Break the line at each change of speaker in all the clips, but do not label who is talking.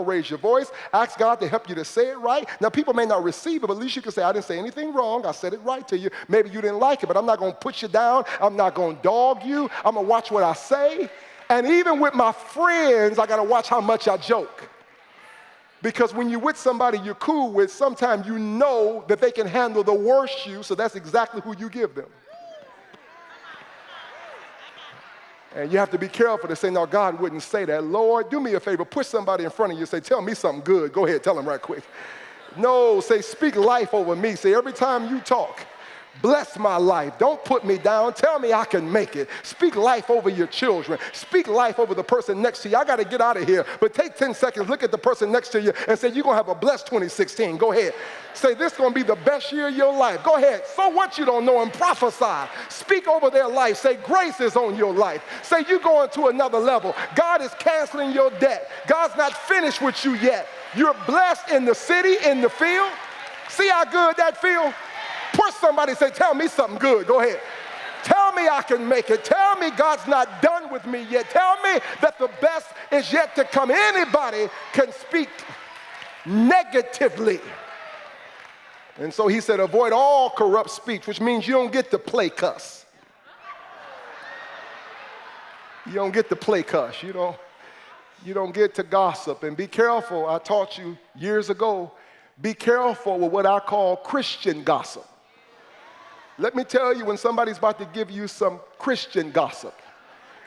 Don't raise your voice. Ask God to help you to say it right. Now, people may not receive it, but at least you can say, I didn't say anything wrong. I said it right to you. Maybe you didn't like it, but I'm not going to put you down. I'm not going to dog you. I'm going to watch what I say. And even with my friends, I got to watch how much I joke. Because when you're with somebody you're cool with, sometimes you know that they can handle the worst you, so that's exactly who you give them. And you have to be careful to say, no, God wouldn't say that. Lord, do me a favor, push somebody in front of you and say, tell me something good. Go ahead, tell them right quick. No, say, speak life over me. Say, every time you talk, bless my life. Don't put me down. Tell me I can make it. Speak life over your children. Speak life over the person next to you. I got to get out of here. But take 10 seconds, look at the person next to you and say, you're going to have a blessed 2016. Go ahead. Say, this is going to be the best year of your life. Go ahead. So what you don't know and prophesy. Speak over their life. Say, grace is on your life. Say, you're going to another level. God is canceling your debt. God's not finished with you yet. You're blessed in the city, in the field. See how good that feels? Push somebody, say, tell me something good. Go ahead. Tell me I can make it. Tell me God's not done with me yet. Tell me that the best is yet to come. Anybody can speak negatively. And so he said, avoid all corrupt speech, which means you don't get to play cuss. You don't get to play cuss. You don't get to gossip. And be careful. I taught you years ago, be careful with what I call Christian gossip. Let me tell you, when somebody's about to give you some Christian gossip,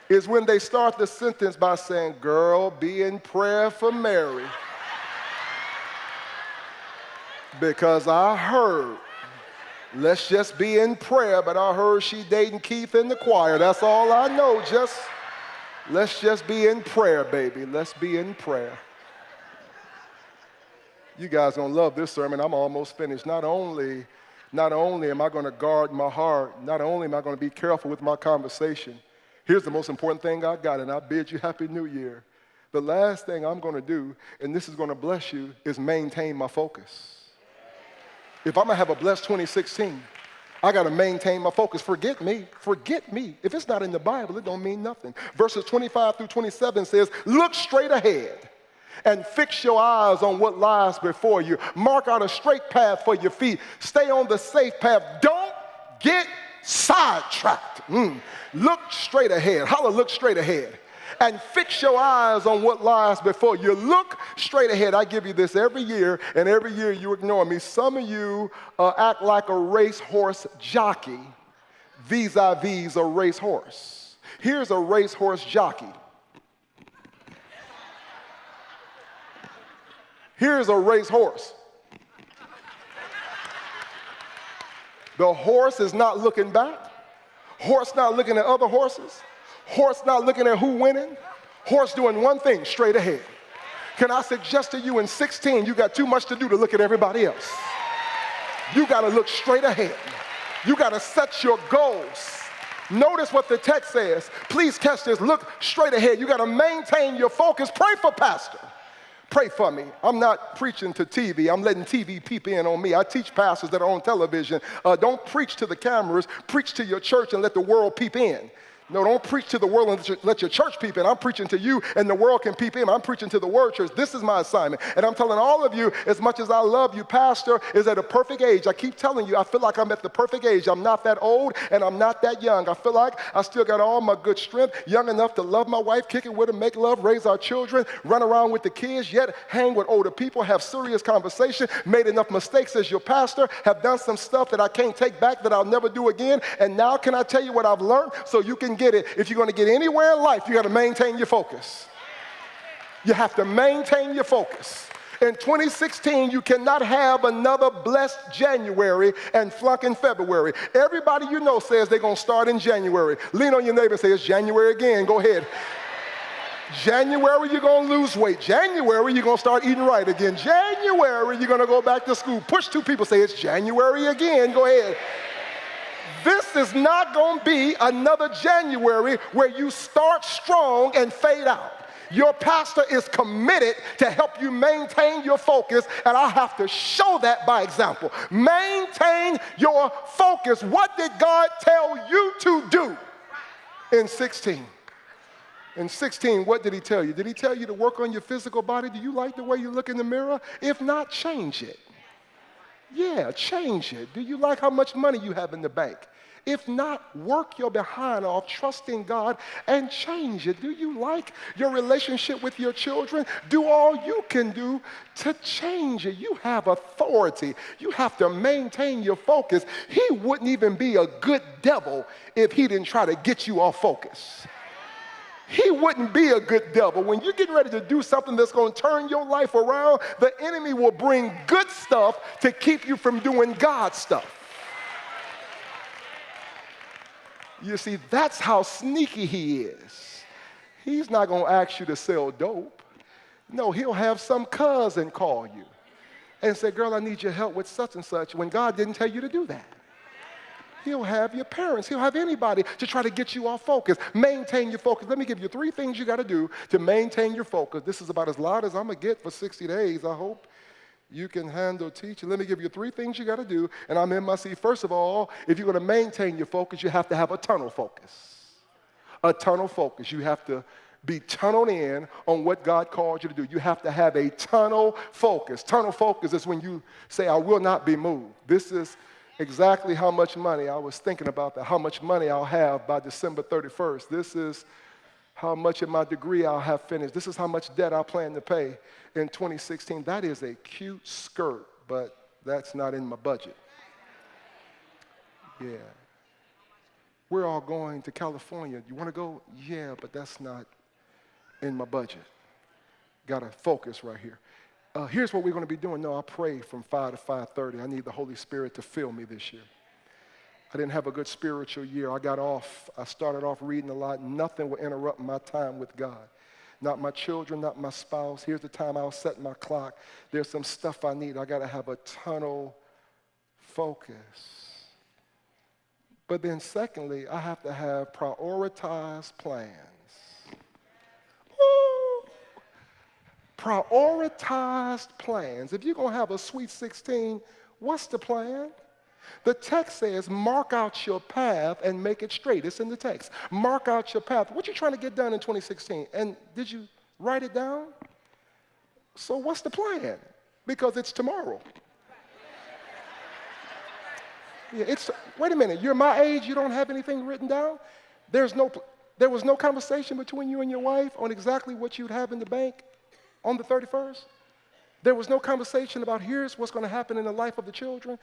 is when they start the sentence by saying, girl, be in prayer for Mary. Because I heard, let's just be in prayer, but I heard she dating Keith in the choir. That's all I know. Let's just be in prayer, baby. Let's be in prayer. You guys gonna love this sermon. I'm almost finished. Not only am I gonna guard my heart, not only am I gonna be careful with my conversation, here's the most important thing I got, and I bid you Happy New Year. The last thing I'm gonna do, and this is gonna bless you, is maintain my focus. If I'm gonna have a blessed 2016, I gotta maintain my focus. Forget me. If it's not in the Bible, it don't mean nothing. Verses 25 through 27 says, look straight ahead and fix your eyes on what lies before you. Mark out a straight path for your feet. Stay on the safe path. Don't get sidetracked. Look straight ahead. Holla, look straight ahead. And fix your eyes on what lies before you. Look straight ahead. I give you this every year, and every year you ignore me. Some of you act like a racehorse jockey vis-a-vis a racehorse. Here's a racehorse jockey. Here's a racehorse. The horse is not looking back. Horse not looking at other horses. Horse not looking at who winning. Horse doing one thing, straight ahead. Can I suggest to you in 16, you got too much to do to look at everybody else. You got to look straight ahead. You got to set your goals. Notice what the text says. Please catch this. Look straight ahead. You got to maintain your focus. Pray for Pastor. Pray for me. I'm not preaching to TV. I'm letting TV peep in on me. I teach pastors that are on television. Don't preach to the cameras. Preach to your church and let the world peep in. No, don't preach to the world and let your church peep in. I'm preaching to you and the world can peep in. I'm preaching to the word church. This is my assignment. And I'm telling all of you, as much as I love you, Pastor is at a perfect age. I keep telling you, I feel like I'm at the perfect age. I'm not that old and I'm not that young. I feel like I still got all my good strength, young enough to love my wife, kick it with her, make love, raise our children, run around with the kids, yet hang with older people, have serious conversation, made enough mistakes as your pastor, have done some stuff that I can't take back that I'll never do again. And now can I tell you what I've learned so you can get it? If you're going to get anywhere in life, you got to maintain your focus. You have to maintain your focus. In 2016, you cannot have another blessed January and flunk in February. Everybody you know says they're going to start in January. Lean on your neighbor and say, it's January again. Go ahead. January, you're going to lose weight. January, you're going to start eating right again. January, you're going to go back to school. Push two people, say, it's January again. Go ahead. This is not going to be another January where you start strong and fade out. Your pastor is committed to help you maintain your focus, and I have to show that by example. Maintain your focus. What did God tell you to do in 16? In 16, what did he tell you? Did he tell you to work on your physical body? Do you like the way you look in the mirror? If not, change it. Yeah, change it. Do you like how much money you have in the bank? If not, work your behind off, trusting God, and change it. Do you like your relationship with your children? Do all you can do to change it. You have authority. You have to maintain your focus. He wouldn't even be a good devil if he didn't try to get you off focus. He wouldn't be a good devil. When you're getting ready to do something that's going to turn your life around, the enemy will bring good stuff to keep you from doing God stuff. You see, that's how sneaky he is. He's not going to ask you to sell dope. No, he'll have some cousin call you and say, girl, I need your help with such and such, when God didn't tell you to do that. He'll have your parents. He'll have anybody to try to get you off focus. Maintain your focus. Let me give you 3 things you got to do to maintain your focus. This is about as loud as I'm going to get for 60 days. I hope you can handle teaching. Let me give you 3 things you got to do, and I'm in my seat. First of all, if you're going to maintain your focus, you have to have a tunnel focus. A tunnel focus. You have to be tunneled in on what God called you to do. You have to have a tunnel focus. Tunnel focus is when you say, I will not be moved. This is exactly how much money, I was thinking about that, how much money I'll have by December 31st. This is how much of my degree I'll have finished. This is how much debt I plan to pay in 2016. That is a cute skirt, but that's not in my budget. Yeah. We're all going to California. You want to go? Yeah, but that's not in my budget. Got to focus right here. Here's what we're going to be doing. No, I pray from 5 to 5:30. I need the Holy Spirit to fill me this year. I didn't have a good spiritual year. I started off reading a lot. Nothing will interrupt my time with God. Not my children, not my spouse. Here's the time I'll set my clock. There's some stuff I need. I got to have a tunnel focus. But then secondly, I have to have prioritized plans. Prioritized plans. If you're going to have a Sweet 16, what's the plan? The text says, mark out your path and make it straight. It's in the text. Mark out your path. What you trying to get done in 2016? And did you write it down? So what's the plan? Because it's tomorrow. Yeah, wait a minute, you're my age, you don't have anything written down? There was no conversation between you and your wife on exactly what you'd have in the bank on the 31st? There was no conversation about here's what's going to happen in the life of the children?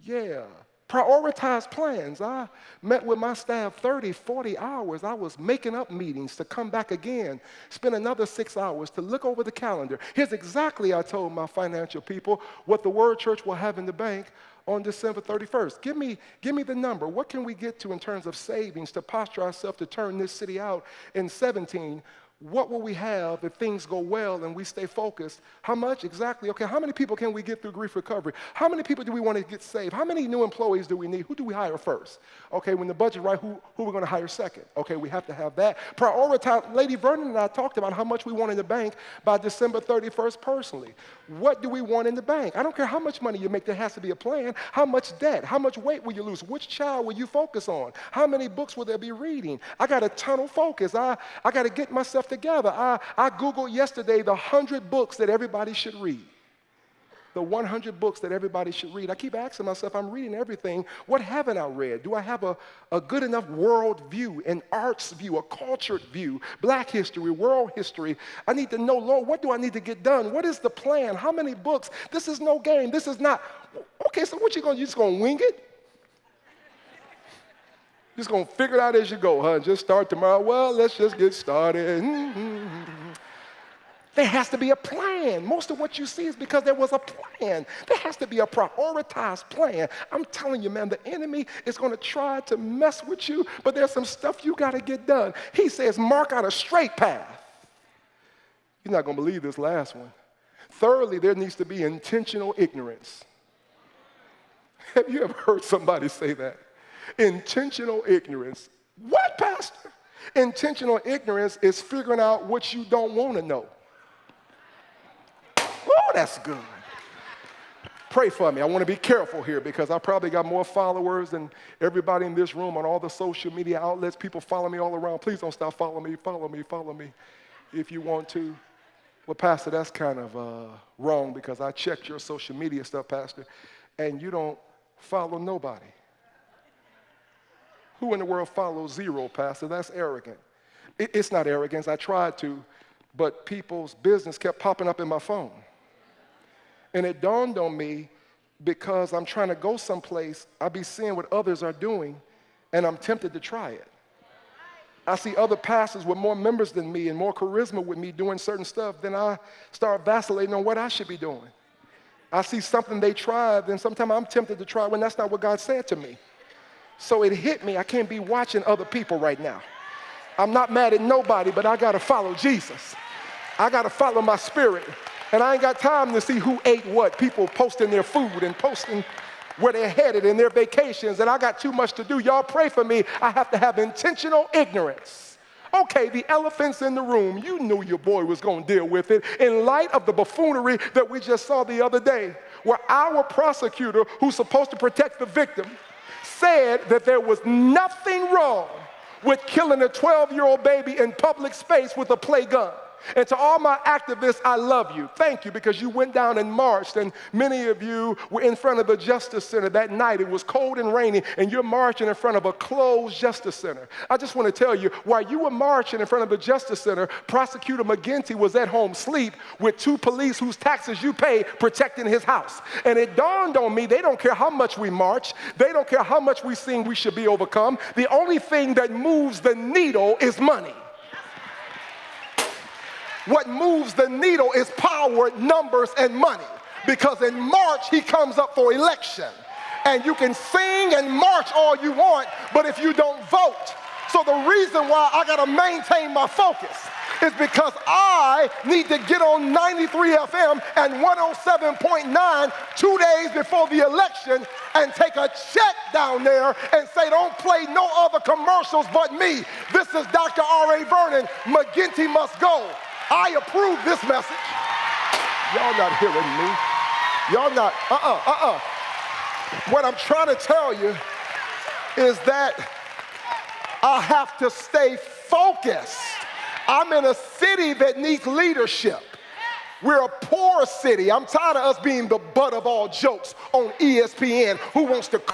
Yeah. Prioritize plans. I met with my staff 30, 40 hours. I was making up meetings to come back again, spend another 6 hours to look over the calendar. Here's exactly I told my financial people what the Word Church will have in the bank on December 31st. Give me the number. What can we get to in terms of savings to posture ourselves to turn this city out in 17? What will we have if things go well and we stay focused? How much exactly? Okay, how many people can we get through grief recovery? How many people do we want to get saved? How many new employees do we need? Who do we hire first? Okay, when the budget right, who we're going to hire second? Okay, we have to have that. Prioritize. Lady Vernon and I talked about how much we want in the bank by December 31st personally. What do we want in the bank? I don't care how much money you make, there has to be a plan. How much debt? How much weight will you lose? Which child will you focus on? How many books will there be reading? I got a tunnel focus. I got to get myself together. I Googled yesterday the 100 books that everybody should read. The 100 books that everybody should read. I keep asking myself, I'm reading everything. What haven't I read? Do I have a good enough world view, an arts view, a cultured view, black history, world history? I need to know, Lord, what do I need to get done? What is the plan? How many books? This is no game. This is not. Okay, so what you just going to wing it? Just going to figure it out as you go, huh? Just start tomorrow. Well, let's just get started. There has to be a plan. Most of what you see is because there was a plan. There has to be a prioritized plan. I'm telling you, man, the enemy is going to try to mess with you, but there's some stuff you got to get done. He says, mark out a straight path. You're not going to believe this last one. Thirdly, there needs to be intentional ignorance. Have you ever heard somebody say that? Intentional ignorance. What, Pastor? Intentional ignorance is figuring out what you don't want to know. Oh, that's good. Pray for me. I want to be careful here because I probably got more followers than everybody in this room on all the social media outlets. People follow me all around. Please don't stop following me. Follow me. Follow me if you want to. Well, Pastor, that's kind of wrong because I checked your social media stuff, Pastor, and you don't follow nobody. Who in the world follows zero, Pastor? That's arrogant. It's not arrogance. I tried to, but people's business kept popping up in my phone. And it dawned on me because I'm trying to go someplace, I be seeing what others are doing, and I'm tempted to try it. I see other pastors with more members than me and more charisma with me doing certain stuff, then I start vacillating on what I should be doing. I see something they tried, then sometimes I'm tempted to try when that's not what God said to me. So it hit me. I can't be watching other people right now. I'm not mad at nobody, but I got to follow Jesus. I got to follow my spirit. And I ain't got time to see who ate what. People posting their food and posting where they're headed and their vacations, and I got too much to do. Y'all pray for me. I have to have intentional ignorance. Okay, the elephants in the room, you knew your boy was going to deal with it in light of the buffoonery that we just saw the other day, where our prosecutor, who's supposed to protect the victim, said that there was nothing wrong with killing a 12-year-old baby in public space with a play gun. And to all my activists, I love you. Thank you, because you went down and marched, and many of you were in front of the Justice Center that night. It was cold and rainy, and you're marching in front of a closed Justice Center. I just want to tell you, while you were marching in front of the Justice Center, Prosecutor McGinty was at home asleep with 2 police whose taxes you pay protecting his house. And it dawned on me, they don't care how much we march. They don't care how much we sing we should be overcome. The only thing that moves the needle is money. What moves the needle is power, numbers, and money. Because in March, he comes up for election. And you can sing and march all you want, but if you don't vote. So the reason why I got to maintain my focus is because I need to get on 93 FM and 107.9 2 days before the election and take a check down there and say, don't play no other commercials but me. This is Dr. R.A. Vernon. McGinty must go. I approve this message. Y'all not hearing me. Y'all not, What I'm trying to tell you is that I have to stay focused. I'm in a city that needs leadership. We're a poor city. I'm tired of us being the butt of all jokes on ESPN. Who wants to